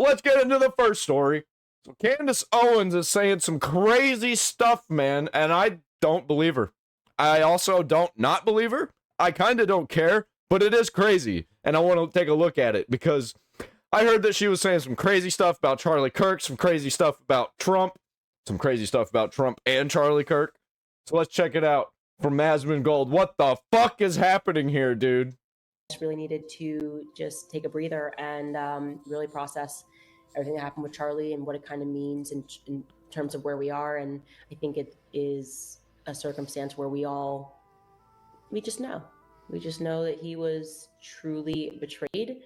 let's get into the first story. So Candace Owens is saying some crazy stuff, man, and I don't believe her. I also don't not believe her. I kind of don't care, but it is crazy, and I want to take a look at it because I heard that she was saying some crazy stuff about Charlie Kirk, some crazy stuff about Trump, some crazy stuff about Trump and Charlie Kirk. So let's check it out from Asmongold. What the fuck is happening here, dude? Really needed to just take a breather and really process everything that happened with Charlie and what it kind of means in terms of where we are. And I think it is a circumstance where we just know that he was truly betrayed.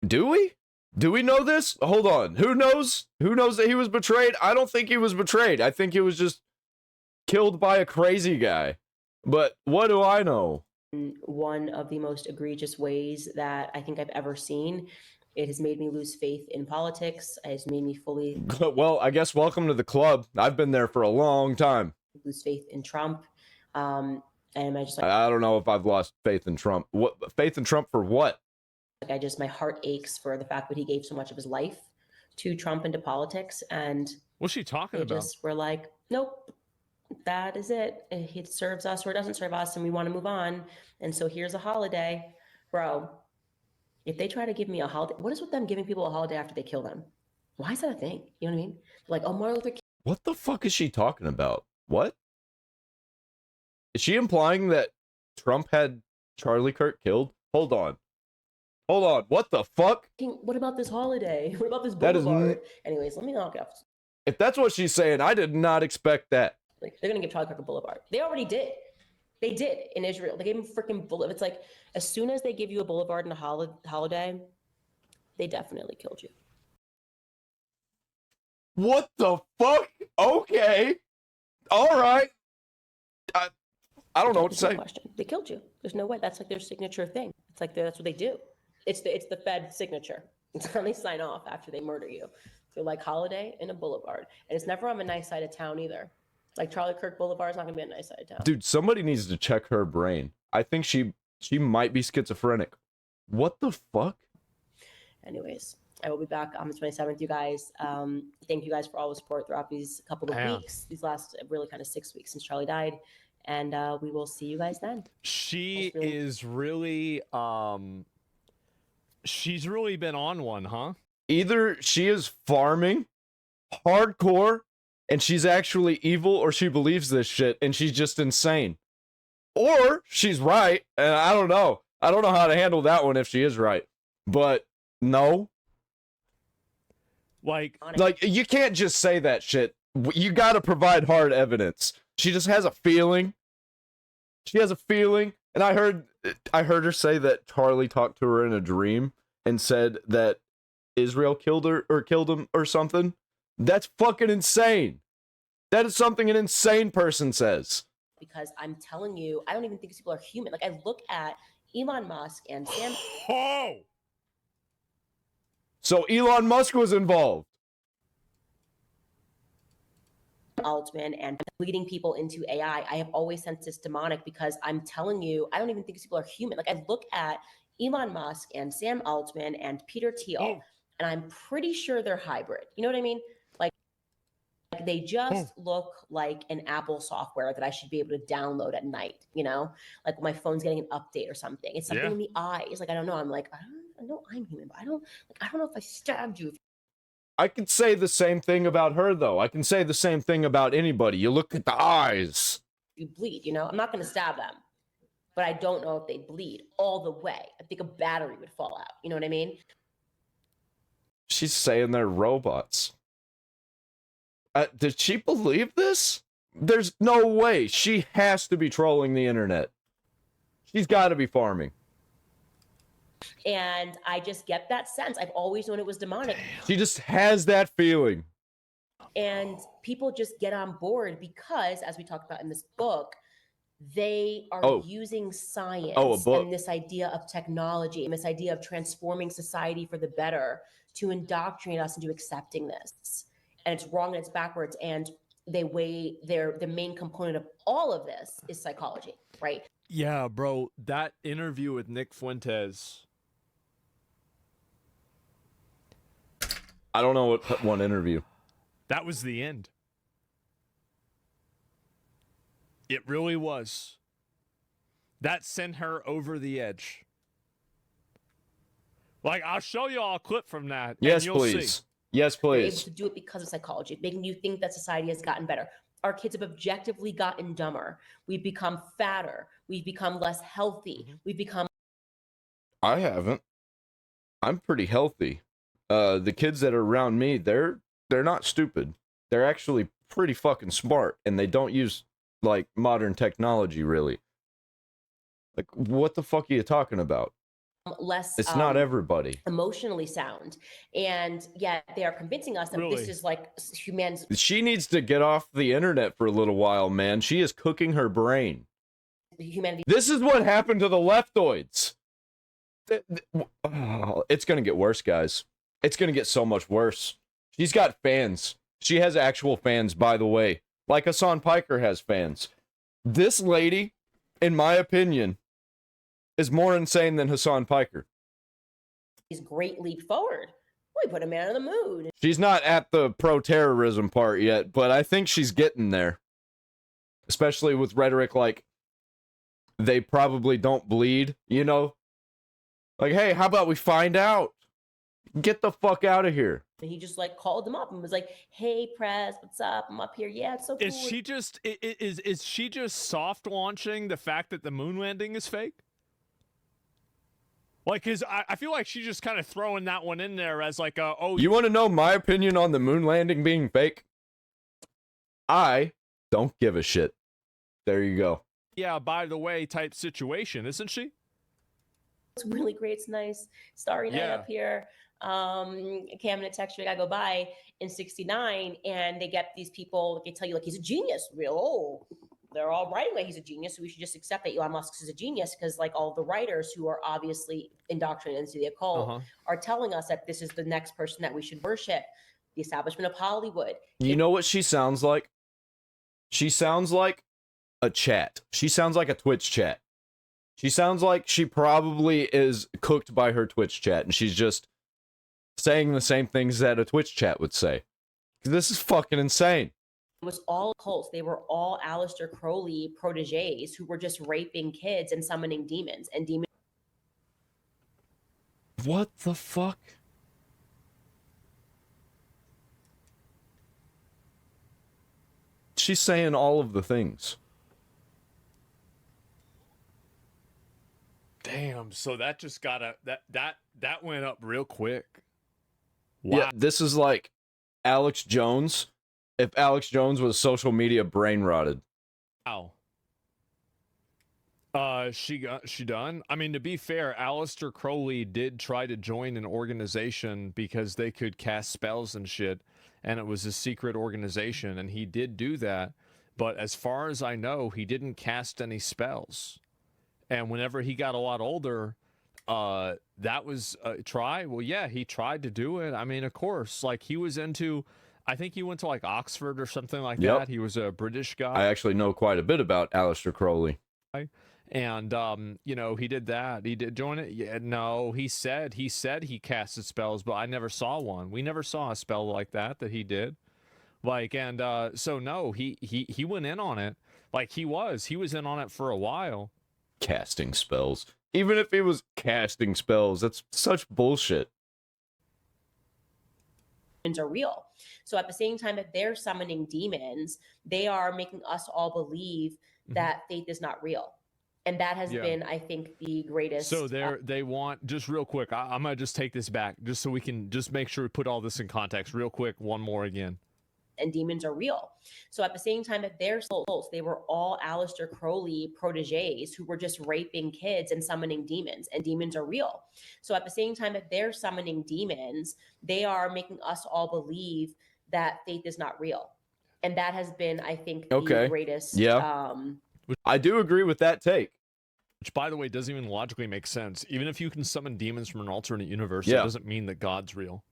Do we know this? Hold on. Who knows that he was betrayed? I don't think he was betrayed. I think he was just killed by a crazy guy. But what do I know? One of the most egregious ways that I think I've ever seen. It has made me lose faith in politics. It has made me fully... Well, I guess welcome to the club. I've been there for a long time. Lose faith in Trump. And I just... I don't know if I've lost faith in Trump. What faith in Trump for what? My heart aches for the fact that he gave so much of his life to Trump and to politics. And what's she talking about? We're like, nope. That is it. It serves us or it doesn't serve us, and we want to move on. And so here's a holiday. Bro, if they try to give me a holiday, what is with them giving people a holiday after they kill them? Why is that a thing? You know what I mean? Like, oh, Martin Luther King. What the fuck is she talking about? What? Is she implying that Trump had Charlie Kirk killed? Hold on. What the fuck? What about this holiday? What about this boulevard? Anyways, let me knock it off. If that's what she's saying, I did not expect that. Like, they're going to give Charlie Kirk a boulevard. They already did. They did in Israel. They gave him freaking boulevard. It's like, as soon as they give you a boulevard and a holiday, they definitely killed you. What the fuck? Okay. All right. I don't know what to say. Question. They killed you. There's no way. That's like their signature thing. It's like that's what they do. It's the Fed signature. It's how they sign off after they murder you. They're like holiday and a boulevard. And it's never on a nice side of town either. Like Charlie Kirk Boulevard is not going to be a nice side of town. Dude, somebody needs to check her brain. I think she might be schizophrenic. What the fuck? Anyways, I will be back on the 27th, you guys. Thank you guys for all the support throughout these couple of weeks, these last really kind of 6 weeks since Charlie died. And we will see you guys then. She is really, she's really been on one, huh? Either she is farming hardcore and she's actually evil, or she believes this shit and she's just insane. Or she's right, and I don't know. I don't know how to handle that one if she is right. But no. Like you can't just say that shit. You gotta provide hard evidence. She just has a feeling. She has a feeling. And I heard her say that Charlie talked to her in a dream and said that Israel killed her or killed him or something. That's fucking insane. That is something an insane person says. Because I'm telling you, I don't even think these people are human. Like, I look at Elon Musk and Sam. Oh! So Elon Musk was involved. Altman and leading people into AI. I have always sensed this demonic because I'm telling you, I don't even think these people are human. Like, I look at Elon Musk and Sam Altman and Peter Thiel, and I'm pretty sure they're hybrid. You know what I mean? Like they just look like an Apple software that I should be able to download at night, you know? Like my phone's getting an update or something. It's something in the eyes. Like, I don't know. I'm like, I know I'm human, but I don't know if I stabbed you. I can say the same thing about her, though. I can say the same thing about anybody. You look at the eyes. You bleed, you know? I'm not going to stab them, but I don't know if they bleed all the way. I think a battery would fall out. You know what I mean? She's saying they're robots. Did she believe this? There's no way. She has to be trolling the internet. She's got to be farming. And I just get that sense. I've always known it was demonic. She just has that feeling. And people just get on board because, as we talked about in this book, they are using science and this idea of technology and this idea of transforming society for the better to indoctrinate us into accepting this. And it's wrong and it's backwards. And the main component of all of this is psychology, right? Yeah, bro, that interview with Nick Fuentes. I don't know what one interview. That was the end. It really was. That sent her over the edge. Like, I'll show you all a clip from that. Yes, and you'll please. See. Yes, We're able please. to do it because of psychology, making you think that society has gotten better. Our kids have objectively gotten dumber. We've become fatter. We've become less healthy. We've become. I haven't. I'm pretty healthy. The kids that are around me, they're not stupid. They're actually pretty fucking smart, and they don't use like modern technology really. Like, what the fuck are you talking about? Less. It's not everybody. Emotionally sound, and yet they are convincing us that this is like human's. She needs to get off the internet for a little while, man. She is cooking her brain. Humanity. This is what happened to the leftoids. It's gonna get worse, guys. It's gonna get so much worse. She's got fans. She has actual fans, by the way. Like Hassan Piker has fans. This lady, in my opinion, is more insane than Hassan Piker. He's great leap forward. We put a man in the mood. She's not at the pro-terrorism part yet, but I think she's getting there. Especially with rhetoric like, they probably don't bleed, you know? Like, hey, how about we find out? Get the fuck out of here. And he just like called them up and was like, "Hey, press, what's up? I'm up here. Yeah, it's so cool." Is she just soft launching the fact that the moon landing is fake? Like, cause I feel like she's just kind of throwing that one in there as like a, oh. You want to know my opinion on the moon landing being fake? I don't give a shit. There you go. Yeah, by the way, type situation, isn't she? It's really great. It's nice. Starry night up here. Cam and a texture I go by in 69, and they get these people, they tell you like he's a genius. They're all writing like he's a genius, so we should just accept that Elon Musk is a genius, because like all the writers who are obviously indoctrinated into the occult are telling us that this is the next person that we should worship, the establishment of Hollywood. You know what she sounds like? She sounds like a chat. She sounds like a Twitch chat. She sounds like she probably is cooked by her Twitch chat, and she's just saying the same things that a Twitch chat would say. This is fucking insane. It was all cults. They were all Aleister Crowley proteges who were just raping kids and summoning demons. And demons. What the fuck? She's saying all of the things. Damn, so that just got that went up real quick. Wow. Yeah, this is like Alex Jones. If Alex Jones was social media brain rotted. Wow. She done? I mean, to be fair, Aleister Crowley did try to join an organization because they could cast spells and shit, and it was a secret organization, and he did do that. But as far as I know, he didn't cast any spells. And whenever he got a lot older, that was a try. Well, yeah, he tried to do it. I mean, of course, like he was into, I think he went to like Oxford or something like that. He was a British guy. I actually know quite a bit about Aleister Crowley. And you know, he did that. He did join it. Yeah, no, he said he casted spells, but I never saw one. We never saw a spell like that he did. Like, and so no, he went in on it. Like he was in on it for a while. Casting spells. Even if he was casting spells, that's such bullshit. Are real. So at the same time that they're summoning demons, they are making us all believe that faith is not real. And that has been, I think, the greatest. So they want, just real quick, I'm going to just take this back just so we can just make sure we put all this in context real quick. One more again. And demons are real. So at the same time that they're souls, they were all Aleister Crowley proteges who were just raping kids and summoning demons, and demons are real. So at the same time that they're summoning demons, they are making us all believe that faith is not real. And that has been, I think, the greatest. I do agree with that take. Which, by the way, doesn't even logically make sense. Even if you can summon demons from an alternate universe, that doesn't mean that God's real.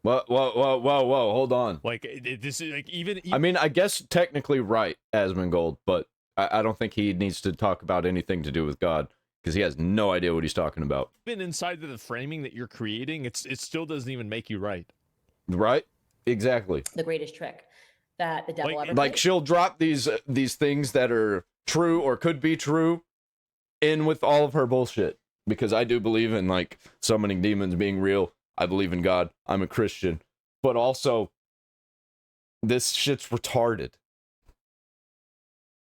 Whoa, hold on. Like, this is like, even I mean, I guess technically right, Asmongold, but I don't think he needs to talk about anything to do with God, because he has no idea what he's talking about. Even inside of the framing that you're creating, it still doesn't even make you right. Right? Exactly. The greatest trick that the devil ever Like played. she'll drop these things that are true or could be true in with all of her bullshit, because I do believe in like summoning demons being real. I believe in God. I'm a Christian. But also, this shit's retarded.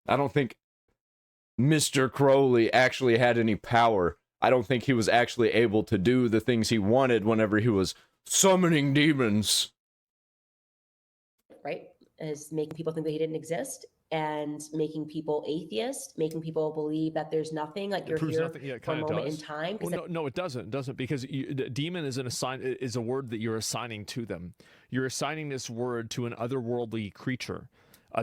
I don't think Mr. Crowley actually had any power. I don't think he was actually able to do the things he wanted whenever he was summoning demons. Right? Is making people think that he didn't exist, and making people atheist, making people believe that there's nothing, like you're here nothing. Yeah, it for a kinda moment does. in time. Well, no, it doesn't. It doesn't, because demon is is a word that you're assigning to them. You're assigning this word to an otherworldly creature.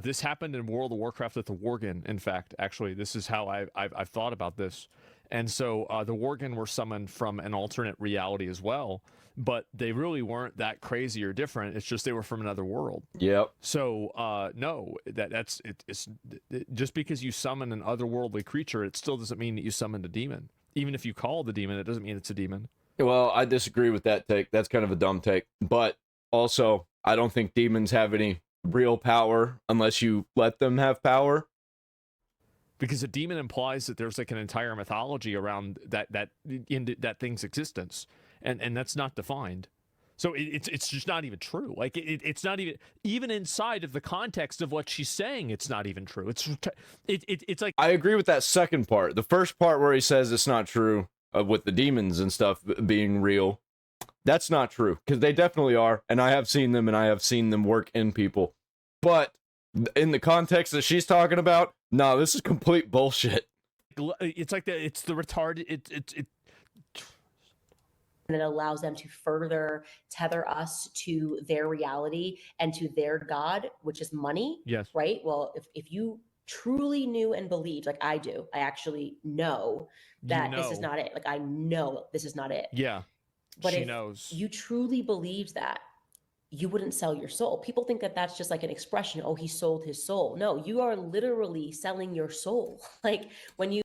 This happened in World of Warcraft with the Worgen. In fact, actually, this is how I've thought about this. And so the Worgen were summoned from an alternate reality as well, but they really weren't that crazy or different. It's just they were from another world. Yep. So no, that's just because you summon an otherworldly creature, it still doesn't mean that you summoned a demon. Even if you call it a demon, it doesn't mean it's a demon. Well, I disagree with that take. That's kind of a dumb take. But also, I don't think demons have any real power unless you let them have power. Because a demon implies that there's like an entire mythology around that thing's existence, and that's not defined. So it's just not even true. Like it's not even inside of the context of what she's saying. It's not even true. It's like, I agree with that second part. The first part where he says it's not true with the demons and stuff being real, that's not true, because they definitely are, and I have seen them, and I have seen them work in people. But in the context that she's talking about, no, this is complete bullshit. it's like it's the retarded. And it allows them to further tether us to their reality and to their God, which is money. Yes. Right? Well, if you truly knew and believed, like I do, I actually know that this is not it. Like I know this is not it. Yeah. But she if knows. you truly believed that, you wouldn't sell your soul. People think that that's just like an expression. Oh, he sold his soul. No, you are literally selling your soul. Like when you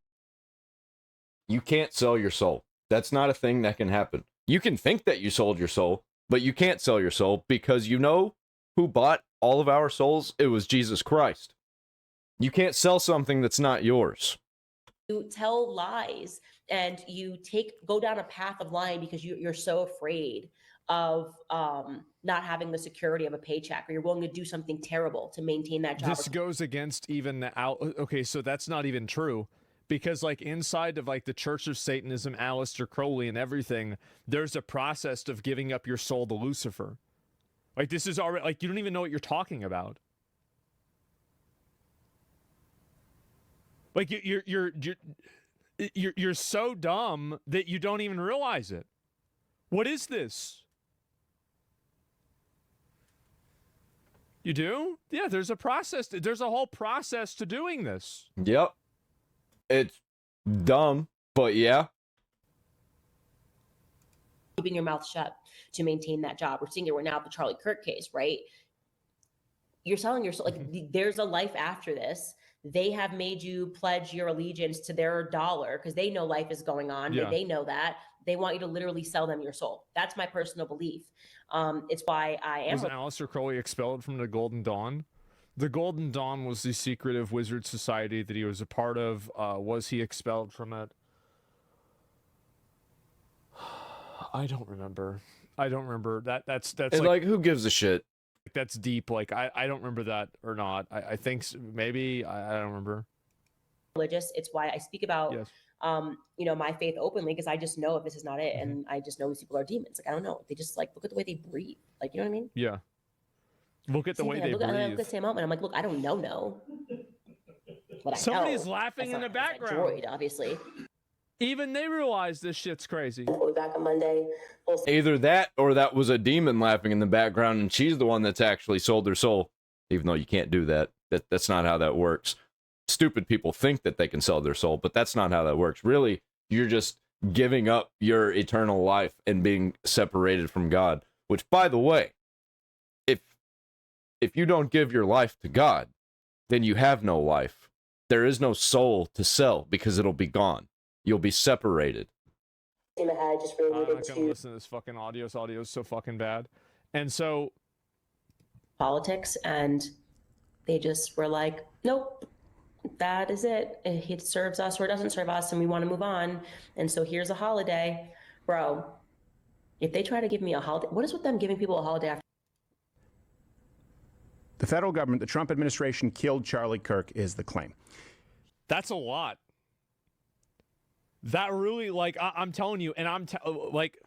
can't sell your soul. That's not a thing that can happen. You can think that you sold your soul, but you can't sell your soul, because you know who bought all of our souls? It was Jesus Christ. You can't sell something that's not yours. You tell lies and you go down a path of lying because you're so afraid of not having the security of a paycheck, or you're willing to do something terrible to maintain that job. This goes against even the okay, so that's not even true, because like inside of like the Church of Satanism, Aleister Crowley and everything, there's a process of giving up your soul to Lucifer. Like this is already, like, you don't even know what you're talking about. Like you're so dumb that you don't even realize it. What is this? You do? Yeah, there's a process. There's a whole process to doing this. Yep. It's dumb, but yeah. Keeping your mouth shut to maintain that job. We're seeing it right now with the Charlie Kirk case, right? You're selling your soul. Like there's a life after this. They have made you pledge your allegiance to their dollar because they know life is going on. Yeah. They know that. They want you to literally sell them your soul. That's my personal belief. It's why I am. Was Aleister Crowley expelled from the Golden Dawn? The Golden Dawn was the secretive wizard society that he was a part of. Was he expelled from it? I don't remember. That's And like, who gives a shit? That's deep. Like I don't remember that or not. I think maybe I don't remember. Religious. It's why I speak about Yes. My faith openly, because I just know if this is not it, and I just know these people are demons. Like I don't know. They just like look at the way they breathe. Like you know what I mean? Yeah. Look at the way they breathe. I look at Sam Altman. I'm like, look, I don't know. But Somebody's laughing in the background. Droid, obviously. Even they realize this shit's crazy. We'll be back on Monday. Either that or that was a demon laughing in the background and she's the one that's actually sold her soul. Even though you can't do that. That's not how that works. Stupid people think that they can sell their soul, but that's not how that works. Really, you're just giving up your eternal life and being separated from God. Which, by the way, if you don't give your life to God, then you have no life. There is no soul to sell because it'll be gone. You'll be separated. I'm not gonna listen to this fucking audio. This audio is so fucking bad. And so politics, and they just were like, nope, that is it. It serves us or it doesn't serve us, and we want to move on. And so here's a holiday. Bro, if they try to give me a holiday, what is with them giving people a holiday after? The federal government, the Trump administration, killed Charlie Kirk is the claim. that's a lot. That really, like, I'm telling you, and like,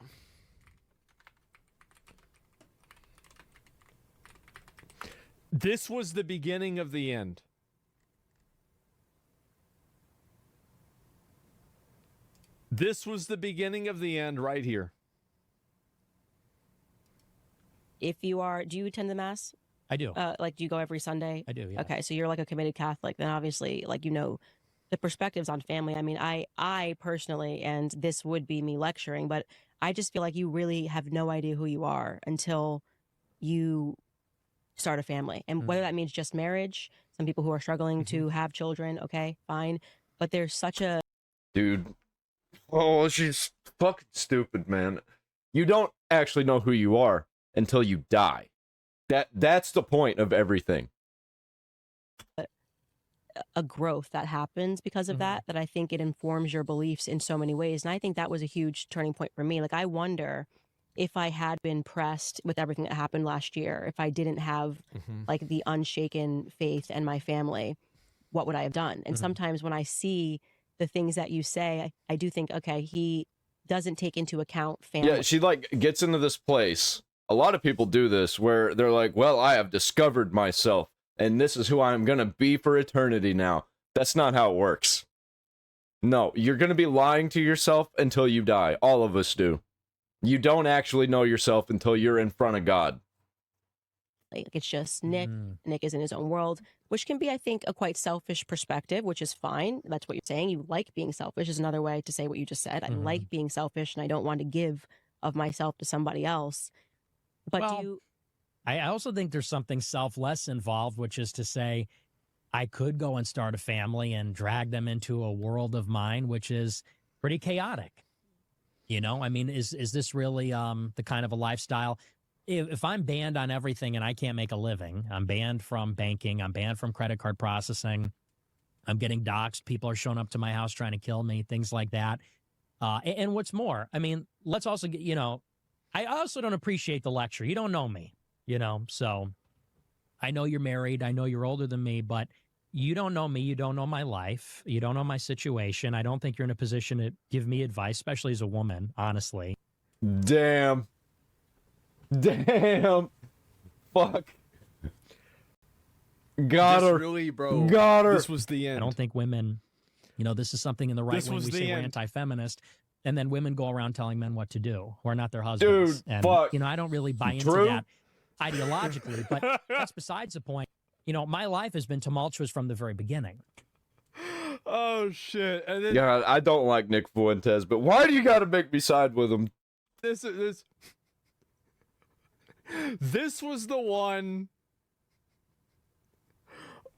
this was the beginning of the end. This was the beginning of the end right here. If you are, do you attend the mass? I do. Like, do you go every Sunday? I do, yeah. Okay, so you're like a committed Catholic. Then obviously, like, you know, the perspectives on family. I mean, I personally, and this would be me lecturing, but I just feel like you really have no idea who you are until you start a family. And whether that means just marriage, some people who are struggling to have children, okay, fine. But there's such a... Dude. Oh, she's fucking stupid, man. You don't actually know who you are until you die. That's the point of everything. a growth that happens because of that I think it informs your beliefs in so many ways. And I think that was a huge turning point for me. Like, I wonder if I had been pressed with everything that happened last year, if I didn't have like the unshaken faith and my family, what would I have done? And sometimes when I see the things that you say, I do think, okay, he doesn't take into account family. Yeah, she like gets into this place. A lot of people do this where they're like, well, I have discovered myself and this is who I'm going to be for eternity now. That's not how it works. No, you're going to be lying to yourself until you die. All of us do. You don't actually know yourself until you're in front of God. Like, it's just Nick. Nick is in his own world, which can be, I think, a quite selfish perspective, which is fine. That's what you're saying. You like being selfish is another way to say what you just said. I like being selfish and I don't want to give of myself to somebody else. But Well, I also think there's something selfless involved, which is to say, I could go and start a family and drag them into a world of mine, which is pretty chaotic. You know, I mean, is this really the kind of a lifestyle? If I'm banned on everything and I can't make a living, I'm banned from banking, I'm banned from credit card processing, I'm getting doxxed, people are showing up to my house trying to kill me, things like that. And what's more, I mean, let's also get, you know, I also don't appreciate the lecture. You don't know me, you know, so I know you're married, I know you're older than me, but you don't know me, you don't know my life, you don't know my situation. I don't think you're in a position to give me advice, especially as a woman, honestly. Damn. Fuck. Got This her. really, bro. Got her. This was the end. I don't think women, you know, this is something in the right This wing was we the say we're end. anti-feminist, and then women go around telling men what to do, who are not their husbands. Dude, and, fuck. you know, I don't really buy into True. that ideologically, but that's besides the point. You know, my life has been tumultuous from the very beginning. Oh shit! And then God, I don't like Nick Fuentes, but why do you gotta make me side with him? this was the one.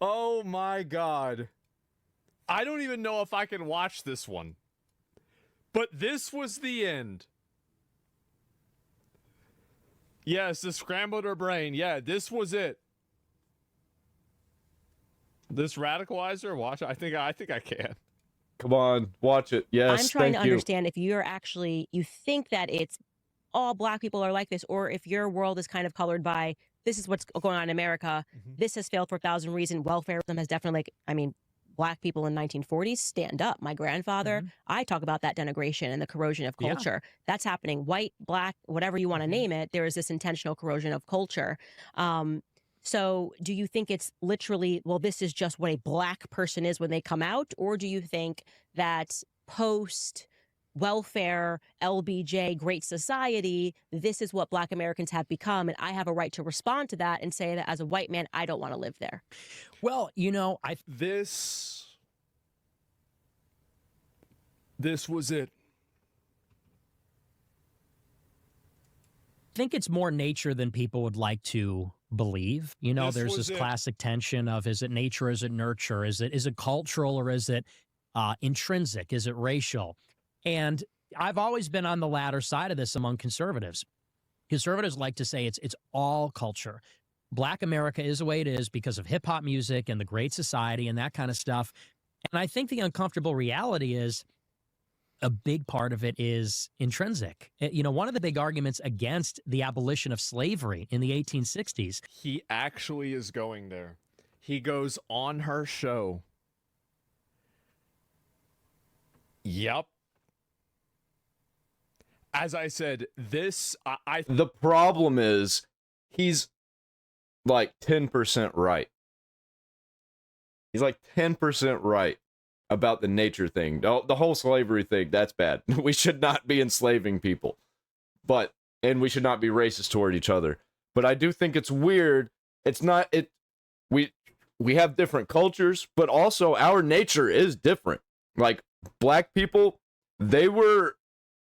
Oh my god. I don't even know if I can watch this one. But this was the end. Yes, the scrambled her brain. Yeah, this was it. This radicalizer, watch. I think I can. Come on, watch it. Yes, I'm trying thank to you. understand if you're actually, you think that it's all Black people are like this, or if your world is kind of colored by this is what's going on in America. This has failed for 1,000 reasons. Welfareism has definitely, like, I mean, Black people in 1940s stand up. My grandfather, I talk about that denigration and the corrosion of Yeah. culture. That's happening. White, Black, whatever you want to name it, there is this intentional corrosion of culture. So do you think it's literally, well, this is just what a Black person is when they come out? Or do you think that post welfare, LBJ, Great Society, this is what Black Americans have become, and I have a right to respond to that and say that as a white man, I don't want to live there? Well, you know, I This was it. think it's more nature than people would like to believe. You know, This there's was this it. classic tension of, is it nature, is it nurture, is it cultural, or is it intrinsic, is it racial? And I've always been on the latter side of this among conservatives. Conservatives like to say it's all culture. Black America is the way it is because of hip hop music and the Great Society and that kind of stuff. And I think the uncomfortable reality is a big part of it is intrinsic. You know, one of the big arguments against the abolition of slavery in the 1860s. He actually is going there. He goes on her show. Yep. As I said, the problem is he's like 10% right. He's like 10% right about the nature thing. The whole slavery thing, that's bad. We should not be enslaving people. And we should not be racist toward each other. But I do think it's weird. We have different cultures, but also our nature is different. Like, black people, they were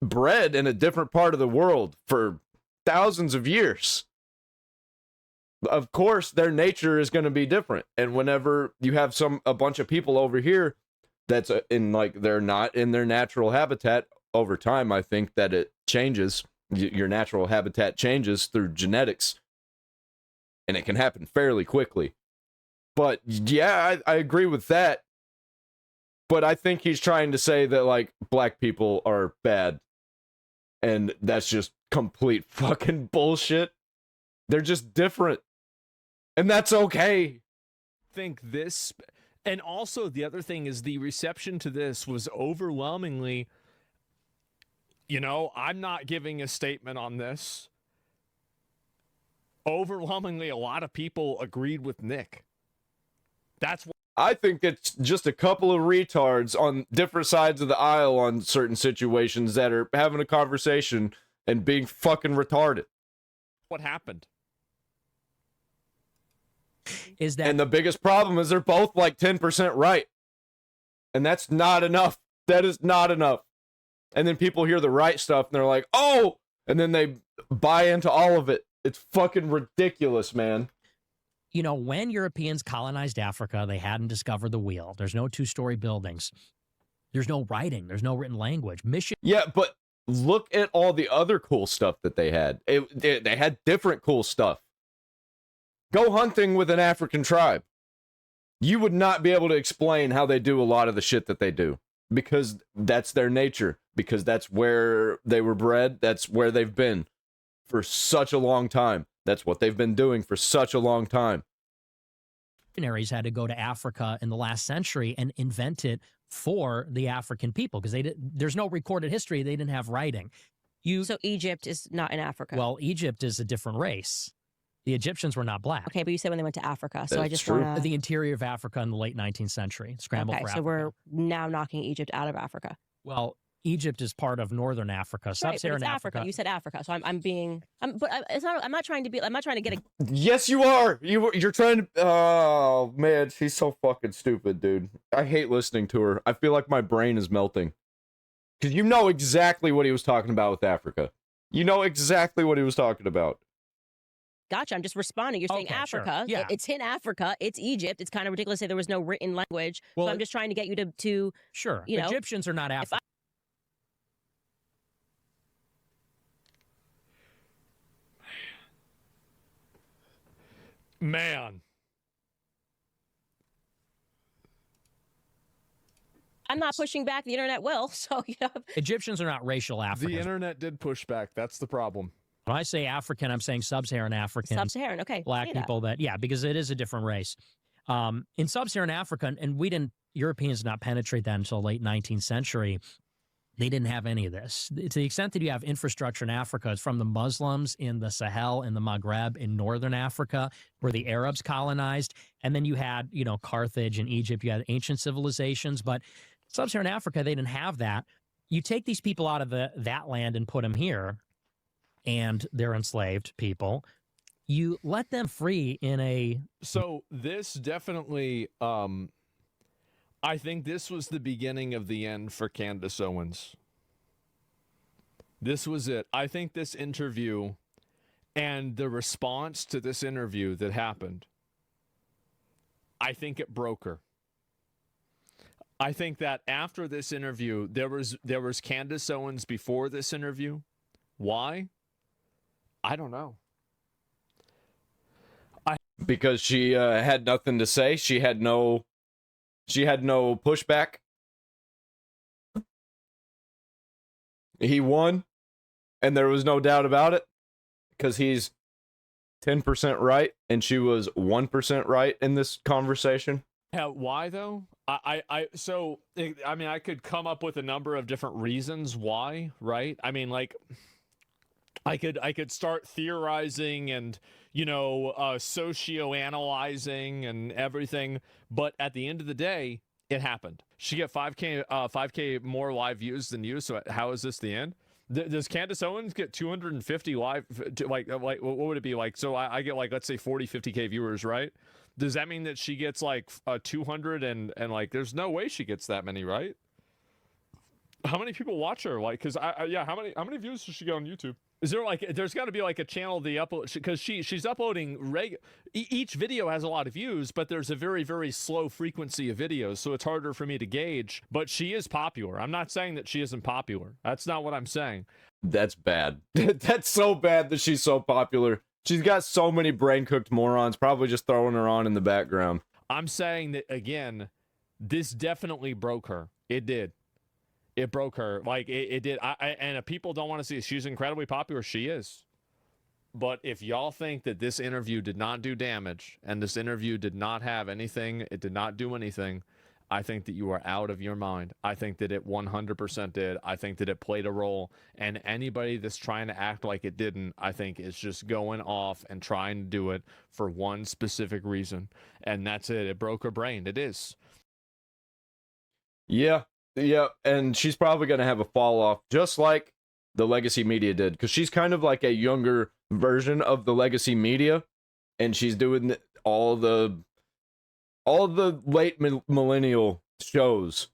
bred in a different part of the world for thousands of years. Of course, their nature is going to be different. And whenever you have a bunch of people over here that's they're not in their natural habitat, over time, I think that it changes. Your natural habitat changes through genetics. And it can happen fairly quickly. But yeah, I agree with that. But I think he's trying to say that, like, black people are bad. And that's just complete fucking bullshit. They're just different. And that's okay. Think this, and also the other thing is the reception to this was overwhelmingly, I'm not giving a statement on this. Overwhelmingly, a lot of people agreed with Nick. That's what I think it's just a couple of retards on different sides of the aisle on certain situations that are having a conversation and being fucking retarded. what happened. And the biggest problem is they're both like 10% right. And that's not enough. That is not enough. And then people hear the right stuff and they're like, oh, and then they buy into all of it. It's fucking ridiculous, man. You know, when Europeans colonized Africa, they hadn't discovered the wheel. There's no two-story buildings. There's no writing. There's no written language. Yeah, but look at all the other cool stuff that they had. They had different cool stuff. Go hunting with an African tribe. You would not be able to explain how they do a lot of the shit that they do. Because that's their nature. Because that's where they were bred. That's where they've been for such a long time. That's what they've been doing for such a long time. Missionaries had to go to Africa in the last century and invent it for the African people because there's no recorded history. They didn't have writing. So Egypt is not in Africa. Well, Egypt is a different race. The Egyptians were not black. Okay, but you said when they went to Africa, so That's I just true. want to... The interior of Africa in the late 19th century, scrambled for Africa. So we're now knocking Egypt out of Africa. Well, Egypt is part of northern Africa, sub-Saharan Africa. You said Africa, so I'm not trying to get a... Yes, you are. You're trying to... Oh, man, she's so fucking stupid, dude. I hate listening to her. I feel like my brain is melting. Because you know exactly what he was talking about with Africa. You know exactly what he was talking about. Gotcha. I'm just responding. You're saying Okay, Africa. sure. Yeah. It's in Africa. It's Egypt. It's kind of ridiculous to say there was no written language. Well, so I'm just trying to get you to Sure. You know, Egyptians are not African. Man. I'm not pushing back. The internet will. So, Egyptians are not racial Africans. The internet did push back. That's the problem. When I say African, I'm saying sub-Saharan African. Sub-Saharan. Okay. Black say people because it is a different race. In sub-Saharan Africa, and Europeans did not penetrate that until late 19th century. They didn't have any of this. To the extent that you have infrastructure in Africa, it's from the Muslims in the Sahel and the Maghreb in northern Africa, where the Arabs colonized. And then you had, Carthage and Egypt. You had ancient civilizations. But sub-Saharan Africa, they didn't have that. You take these people out of that land and put them here, and they're enslaved people. You let them free in a... So this definitely... I think this was the beginning of the end for Candace Owens. This was it. I think this interview and the response to this interview that happened, I think it broke her. I think that after this interview, there was Candace Owens before this interview. Why? I don't know. Because she had nothing to say. She had no pushback. He won, and there was no doubt about it, because he's 10% right, and she was 1% right in this conversation. Yeah, why though? So I mean, I could come up with a number of different reasons why, right? I mean, like, I could start theorizing and, you know, socio-analyzing and everything, but at the end of the day, it happened. She get 5K more live views than you. So how is this the end? Does Candace Owens get 250 live? Like what would it be like? So I get, like, let's say 50K viewers, right? Does that mean that she gets like 200 and like, there's no way she gets that many, right? How many people watch her? Like, cause yeah, how many views does she get on YouTube? Is there like, there's got to be like a channel the upload, because she's uploading each video has a lot of views, but there's a very, very slow frequency of videos, so it's harder for me to gauge. But she is popular. I'm not saying that she isn't popular. That's not what I'm saying. That's bad. That's so bad that she's so popular. She's got so many brain-cooked morons probably just throwing her on in the background. I'm saying that, again, this definitely broke her. It did. It broke her. Like, it did. And if people don't want to see it, she's incredibly popular. She is. But if y'all think that this interview did not do damage, and this interview did not have anything, it did not do anything, I think that you are out of your mind. I think that it 100% did. I think that it played a role. And anybody that's trying to act like it didn't, I think is just going off and trying to do it for one specific reason. And that's it. It broke her brain. It is. Yeah. Yeah, and she's probably going to have a fall off, just like the legacy media did, because she's kind of like a younger version of the legacy media, and she's doing all the late millennial shows,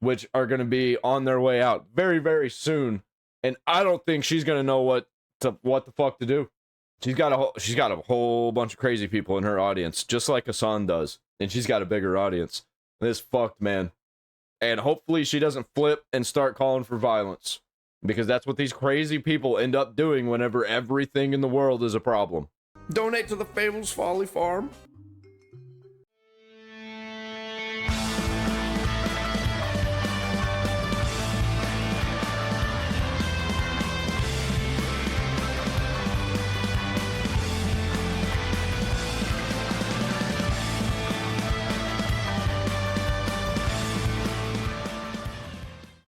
which are going to be on their way out very, very soon. And I don't think she's going to know what the fuck to do. She's got a whole bunch of crazy people in her audience, just like Hassan does, and she's got a bigger audience. This fucked, man. And hopefully she doesn't flip and start calling for violence, because that's what these crazy people end up doing whenever everything in the world is a problem. Donate to the Fables Folly Farm.